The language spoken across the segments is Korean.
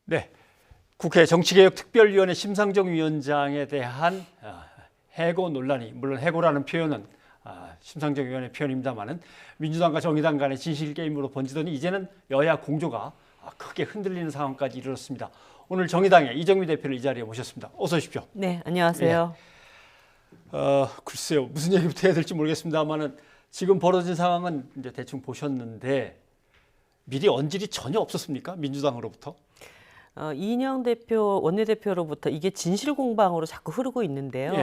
네, 국회 정치개혁특별위원회 심상정 위원장에 대한 해고 논란이, 물론 해고라는 표현은 심상정 위원의 표현입니다만은 민주당과 정의당 간의 진실 게임으로 번지더니 이제는 여야 공조가 크게 흔들리는 상황까지 이르렀습니다. 오늘 정의당의 이정미 대표를 이 자리에 모셨습니다. 어서 오십시오. 네, 안녕하세요. 글쎄요, 무슨 얘기부터 해야 될지 모르겠습니다만은 지금 벌어진 상황은 이제 대충 보셨는데 미리 언질이 전혀 없었습니까? 민주당으로부터? 이인영 대표, 원내대표로부터 이게 진실 공방으로 자꾸 흐르고 있는데요.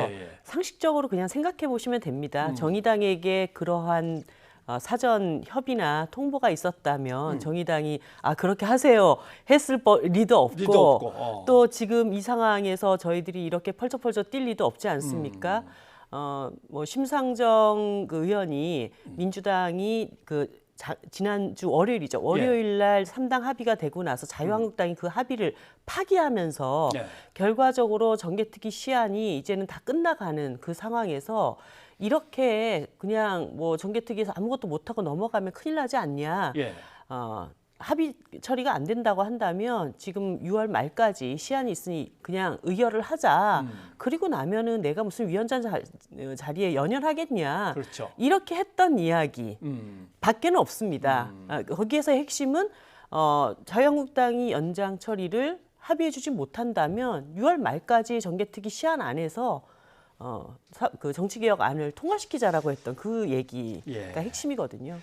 상식적으로 그냥 생각해 보시면 됩니다. 정의당에게 그러한 사전 협의나 통보가 있었다면 정의당이 그렇게 하세요 했을 리도 없고, 또 지금 이 상황에서 저희들이 이렇게 펄쩍펄쩍 뛸 리도 없지 않습니까? 뭐 심상정 의원이 민주당이 지난주 월요일이죠. 월요일 날 3당 합의가 되고 나서 자유한국당이 그 합의를 파기하면서 결과적으로 정개특위 시한이 이제는 다 끝나가는 그 상황에서 이렇게 그냥 뭐 정개특위에서 아무것도 못하고 넘어가면 큰일 나지 않냐. 합의 처리가 안 된다고 한다면 지금 6월 말까지 시한이 있으니 그냥 의결을 하자. 그리고 나면은 내가 무슨 위원장 자리에 연연하겠냐. 그렇죠. 이렇게 했던 이야기 밖에는 없습니다. 거기에서 핵심은 자유한국당이 연장 처리를 합의해주지 못한다면 6월 말까지 정개특위 시한 안에서 그 정치개혁안을 통과시키자라고 했던 그 얘기가 핵심이거든요.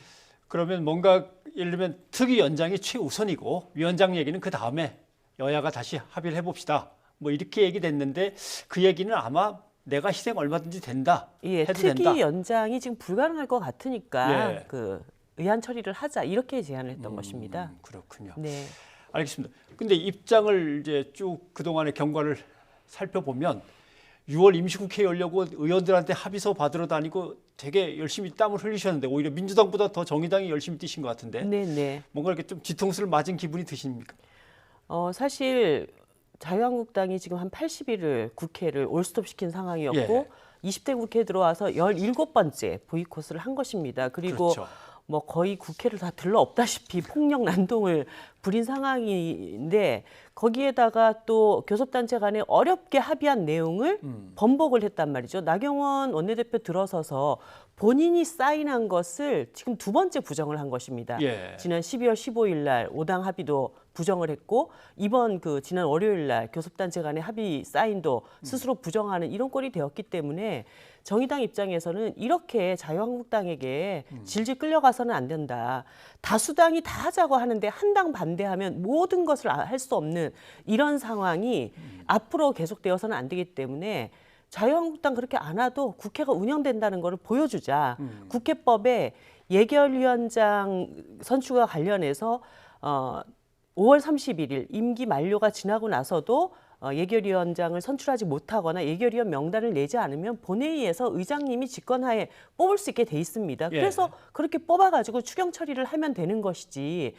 그러면 뭔가 예를 들면 특위 연장이 최우선이고 위원장 얘기는 그 다음에 여야가 다시 합의를 해봅시다. 뭐 이렇게 얘기됐는데 그 얘기는 아마 내가 희생 얼마든지 된다. 해도 특위 된다. 연장이 지금 불가능할 것 같으니까 그 의안 처리를 하자 이렇게 제안을 했던 것입니다. 그렇군요. 네. 알겠습니다. 근데 입장을 이제 쭉 그동안의 경과를 살펴보면 6월 임시국회 열려고 의원들한테 합의서 받으러 다니고 되게 열심히 땀을 흘리셨는데 오히려 민주당보다 더 정의당이 열심히 뛰신 것 같은데 뭔가 이렇게 좀 뒤통수를 맞은 기분이 드십니까? 사실 자유한국당이 지금 한 80일을 국회를 올스톱시킨 상황이었고 20대 국회에 들어와서 17번째 보이콧을 한 것입니다. 그리고 뭐 거의 국회를 다 들러 없다시피 폭력 난동을 부린 상황인데 거기에다가 또 교섭단체 간에 어렵게 합의한 내용을 번복을 했단 말이죠. 나경원 원내대표 들어서서 본인이 사인한 것을 지금 두 번째 부정을 한 것입니다. 지난 12월 15일 날 5당 합의도 부정을 했고 이번 지난 월요일 날 교섭단체 간의 합의 사인도 스스로 부정하는 이런 꼴이 되었기 때문에 정의당 입장에서는 이렇게 자유한국당에게 질질 끌려가서는 안 된다. 다수당이 다 하자고 하는데 한 당 반대하면 모든 것을 할 수 없는 이런 상황이 앞으로 계속되어서는 안 되기 때문에 자유한국당 그렇게 안 와도 국회가 운영된다는 것을 보여주자. 국회법에 예결위원장 선출과 관련해서 5월 31일 임기 만료가 지나고 나서도 예결위원장을 선출하지 못하거나 예결위원 명단을 내지 않으면 본회의에서 의장님이 직권하에 뽑을 수 있게 돼 있습니다. 그래서 그렇게 뽑아가지고 추경 처리를 하면 되는 것이지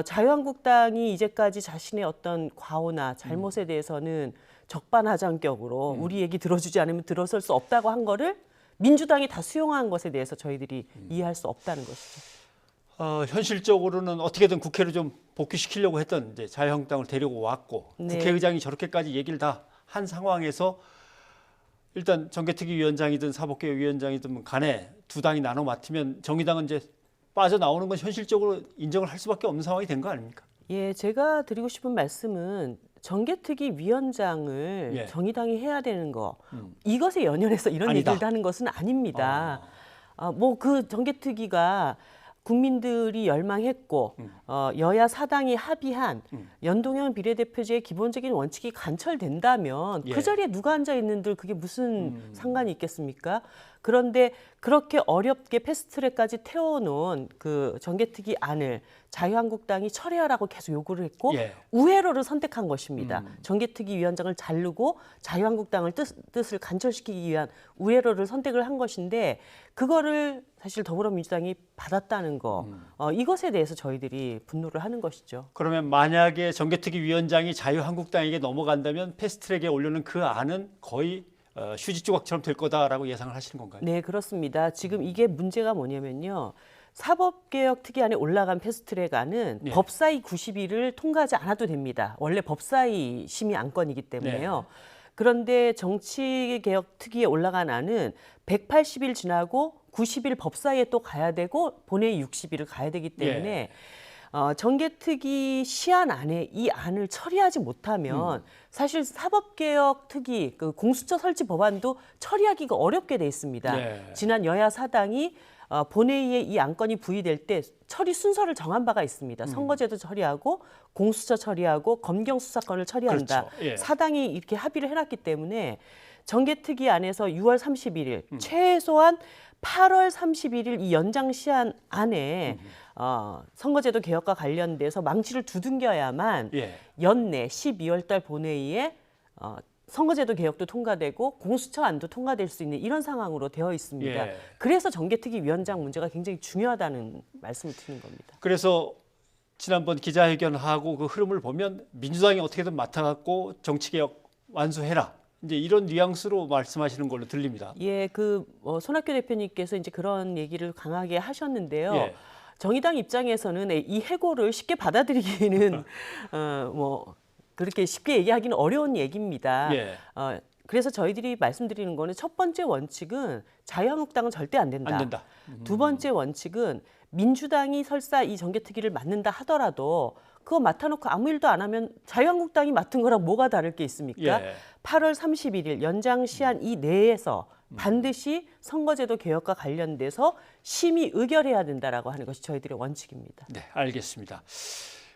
자유한국당이 이제까지 자신의 어떤 과오나 잘못에 대해서는 적반하장격으로 우리 얘기 들어주지 않으면 들어설 수 없다고 한 거를 민주당이 다 수용한 것에 대해서 저희들이 이해할 수 없다는 것이죠. 현실적으로는 어떻게든 국회를 좀 복귀시키려고 했던 이제 자유한국당을 데리고 왔고 국회의장이 저렇게까지 얘기를 다 한 상황에서 일단 정개특위 위원장이든 사법개혁 위원장이든 간에 두 당이 나눠 맡으면 정의당은 이제 빠져나오는 건 현실적으로 인정을 할 수밖에 없는 상황이 된 거 아닙니까? 제가 드리고 싶은 말씀은 정개특위 위원장을 정의당이 해야 되는 거 이것에 연연해서 이런 얘기를 하는 것은 아닙니다. 뭐 그 정개특위가 국민들이 열망했고 여야 사당이 합의한 연동형 비례대표제의 기본적인 원칙이 관철된다면 그 자리에 누가 앉아 있는들 그게 무슨 상관이 있겠습니까? 그런데 그렇게 어렵게 패스트트랙까지 태워놓은 그 정개특위 안을 자유한국당이 철회하라고 계속 요구를 했고 우회로를 선택한 것입니다. 정개특위 위원장을 자르고 자유한국당을 뜻을 관철시키기 위한 우회로를 선택을 한 것인데 그거를 사실 더불어민주당이 받았다는 거 이것에 대해서 저희들이 분노를 하는 것이죠. 그러면 만약에 정개특위 위원장이 자유한국당에게 넘어간다면 패스트트랙에 올려놓은 그 안은 거의 휴지 조각처럼 될 거다라고 예상을 하시는 건가요? 네, 그렇습니다. 지금 이게 문제가 뭐냐면요. 사법개혁 특위안에 올라간 패스트트랙안은 예. 법사위 90일을 통과하지 않아도 됩니다. 원래 법사위 심의 안건이기 때문에요. 네. 그런데 정치개혁 특위에 올라간 안은 180일 지나고 90일 법사위에 또 가야 되고 본회의 60일을 가야 되기 때문에 정개특위 시한 안에 이 안을 처리하지 못하면 사실 사법개혁 특위 그 공수처 설치 법안도 처리하기가 어렵게 돼 있습니다. 네. 지난 여야 사당이 본회의에 이 안건이 부의될 때 처리 순서를 정한 바가 있습니다. 선거제도 처리하고 공수처 처리하고 검경수사권을 처리한다. 그렇죠. 예. 사당이 이렇게 합의를 해놨기 때문에 정개특위 안에서 6월 31일 최소한 8월 31일 이 연장 시한 안에 선거제도 개혁과 관련돼서 망치를 두둥겨야만 예. 연내 12월 달 본회의에 선거제도 개혁도 통과되고 공수처안도 통과될 수 있는 이런 상황으로 되어 있습니다. 예. 그래서 정개특위 위원장 문제가 굉장히 중요하다는 말씀을 드리는 겁니다. 그래서 지난번 기자회견하고 그 흐름을 보면 민주당이 어떻게든 맡아갖고 정치개혁 완수해라. 이제 이런 뉘앙스로 말씀하시는 걸로 들립니다. 예, 손학규 대표님께서 이제 그런 얘기를 강하게 하셨는데요. 예. 정의당 입장에서는 이 해고를 쉽게 받아들이기는 그렇게 쉽게 얘기하기는 어려운 얘기입니다. 예. 그래서 저희들이 말씀드리는 거는 첫 번째 원칙은 자유한국당은 절대 안 된다. 안 된다. 두 번째 원칙은 민주당이 설사 이 정개특위를 맡는다 하더라도 그거 맡아놓고 아무 일도 안 하면 자유한국당이 맡은 거랑 뭐가 다를 게 있습니까? 예. 8월 31일 연장 시한 이 내에서 반드시 선거제도 개혁과 관련돼서 심의 의결해야 된다라고 하는 것이 저희들의 원칙입니다. 네, 알겠습니다.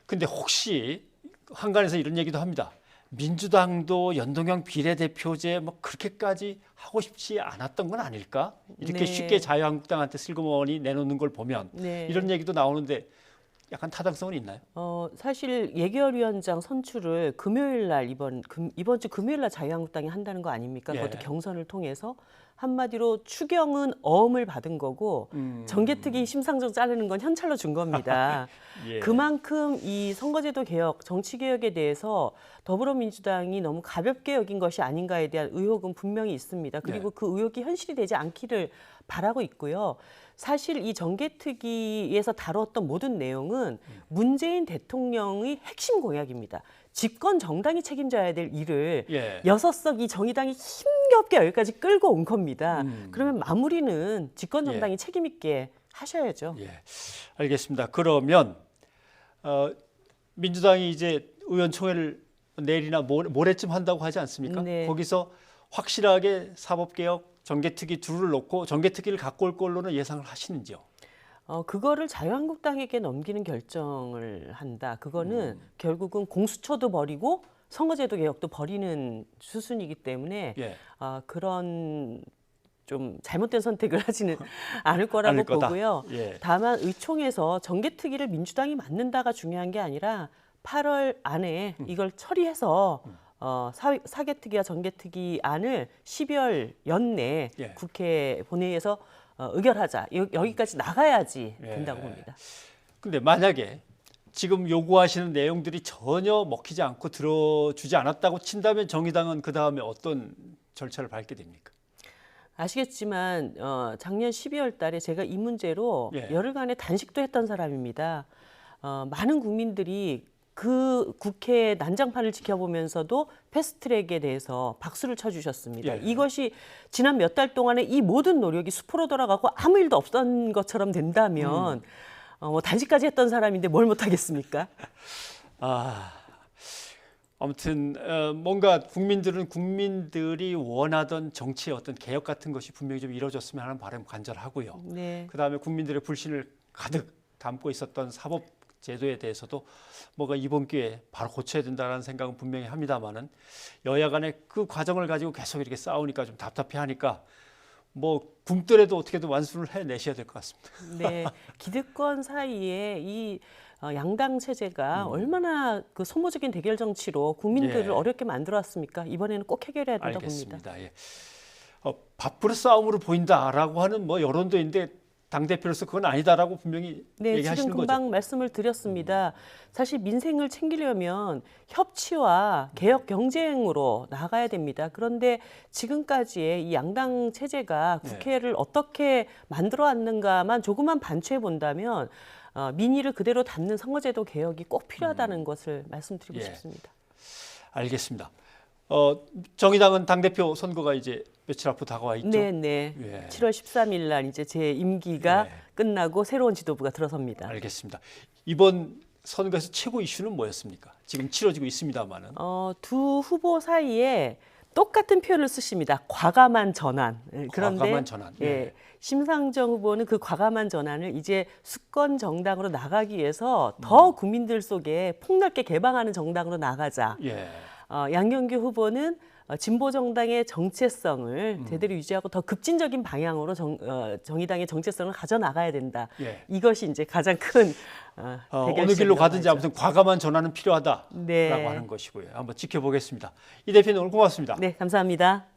근데 혹시 한간에서 이런 얘기도 합니다. 민주당도 연동형 비례대표제 뭐 그렇게까지 하고 싶지 않았던 건 아닐까? 이렇게 네. 쉽게 자유한국당한테 슬그머니 내놓는 걸 보면 네. 이런 얘기도 나오는데 약간 타당성은 있나요? 사실 예결위원장 선출을 금요일 날 이번 주 금요일 날 자유한국당이 한다는 거 아닙니까? 예. 그것도 경선을 통해서 한마디로 추경은 어음을 받은 거고 정개특위 심상정 자르는 건 현찰로 준 겁니다. 예. 그만큼 이 선거제도 개혁, 정치 개혁에 대해서 더불어민주당이 너무 가볍게 여긴 것이 아닌가에 대한 의혹은 분명히 있습니다. 그리고 네. 그 의혹이 현실이 되지 않기를 바라고 있고요. 사실 이 정개특위에서 다뤘던 모든 내용은 문재인 대통령의 핵심 공약입니다. 집권 정당이 책임져야 될 일을 예. 6석 이 정의당이 힘겹게 여기까지 끌고 온 겁니다. 그러면 마무리는 집권 정당이 책임 있게 하셔야죠. 예, 알겠습니다. 그러면 민주당이 이제 의원총회를 내일이나 모레쯤 한다고 하지 않습니까? 네. 거기서 확실하게 사법개혁, 정개특위 둘을 놓고 정개특위를 갖고 올 걸로는 예상을 하시는지요? 그거를 자유한국당에게 넘기는 결정을 한다. 그거는 결국은 공수처도 버리고 선거제도 개혁도 버리는 수순이기 때문에 예. 그런 좀 잘못된 선택을 하지는 않을 거라고 않을 거다. 보고요. 예. 다만 의총에서 정개특위를 민주당이 맡는다가 중요한 게 아니라 8월 안에 이걸 처리해서 사개특위와 정개특위 안을 12월 연내 예. 국회 본회의에서 의결하자. 여기까지 나가야지 된다고 예. 봅니다. 근데 만약에 지금 요구하시는 내용들이 전혀 먹히지 않고 들어주지 않았다고 친다면 정의당은 그 다음에 어떤 절차를 밟게 됩니까? 아시겠지만 작년 12월 달에 제가 이 문제로 예. 열흘간의 단식도 했던 사람입니다. 많은 국민들이 그 국회 난장판을 지켜보면서도 패스트트랙에 대해서 박수를 쳐주셨습니다. 예. 이것이 지난 몇 달 동안에 이 모든 노력이 수포로 돌아가고 아무 일도 없던 것처럼 된다면 단식까지 했던 사람인데 뭘 못하겠습니까? 아무튼 뭔가 국민들이 원하던 정치의 어떤 개혁 같은 것이 분명히 좀 이루어졌으면 하는 바람 간절하고요. 네. 그다음에 국민들의 불신을 가득 담고 있었던 사법 제도에 대해서도 뭐가 이번 기회에 바로 고쳐야 된다는 생각은 분명히 합니다만은 여야 간에 그 과정을 가지고 계속 이렇게 싸우니까 좀 답답해하니까 뭐 굶더라도 어떻게든 완수를 해내셔야 될 것 같습니다. 네, 기득권 사이에 이 양당 체제가 얼마나 그 소모적인 대결 정치로 국민들을 예. 어렵게 만들어왔습니까? 이번에는 꼭 해결해야 된다고 봅니다. 알겠습니다. 예. 밥그릇 싸움으로 보인다라고 하는 뭐 여론도 있는데 당 대표로서 그건 아니다라고 분명히 네, 얘기하시는 지금 거죠. 금방 말씀을 드렸습니다. 사실 민생을 챙기려면 협치와 개혁 경쟁으로 나가야 됩니다. 그런데 지금까지의 이 양당 체제가 국회를 어떻게 만들어 왔는가만 조금만 반추해 본다면 민의를 그대로 담는 선거제도 개혁이 꼭 필요하다는 것을 말씀드리고 예. 싶습니다. 알겠습니다. 정의당은 당대표 선거가 이제 며칠 앞으로 다가와 있죠. 네, 네. 예. 7월 13일 날 이제 제 임기가 예. 끝나고 새로운 지도부가 들어섭니다. 알겠습니다. 이번 선거에서 최고 이슈는 뭐였습니까? 지금 치러지고 있습니다만은. 두 후보 사이에 똑같은 표현을 쓰십니다. 과감한 전환. 그런데 과감한 전환. 예, 네. 심상정 후보는 그 과감한 전환을 이제 수권 정당으로 나가기 위해서 더 국민들 속에 폭넓게 개방하는 정당으로 나가자. 예. 양경규 후보는 진보 정당의 정체성을 제대로 유지하고 더 급진적인 방향으로 정의당의 정체성을 가져 나가야 된다. 예. 이것이 이제 가장 큰 어느 길로 가든지 아무튼 과감한 전환은 필요하다라고 네. 하는 것이고요. 한번 지켜보겠습니다. 이 대표님 오늘 고맙습니다. 네, 감사합니다.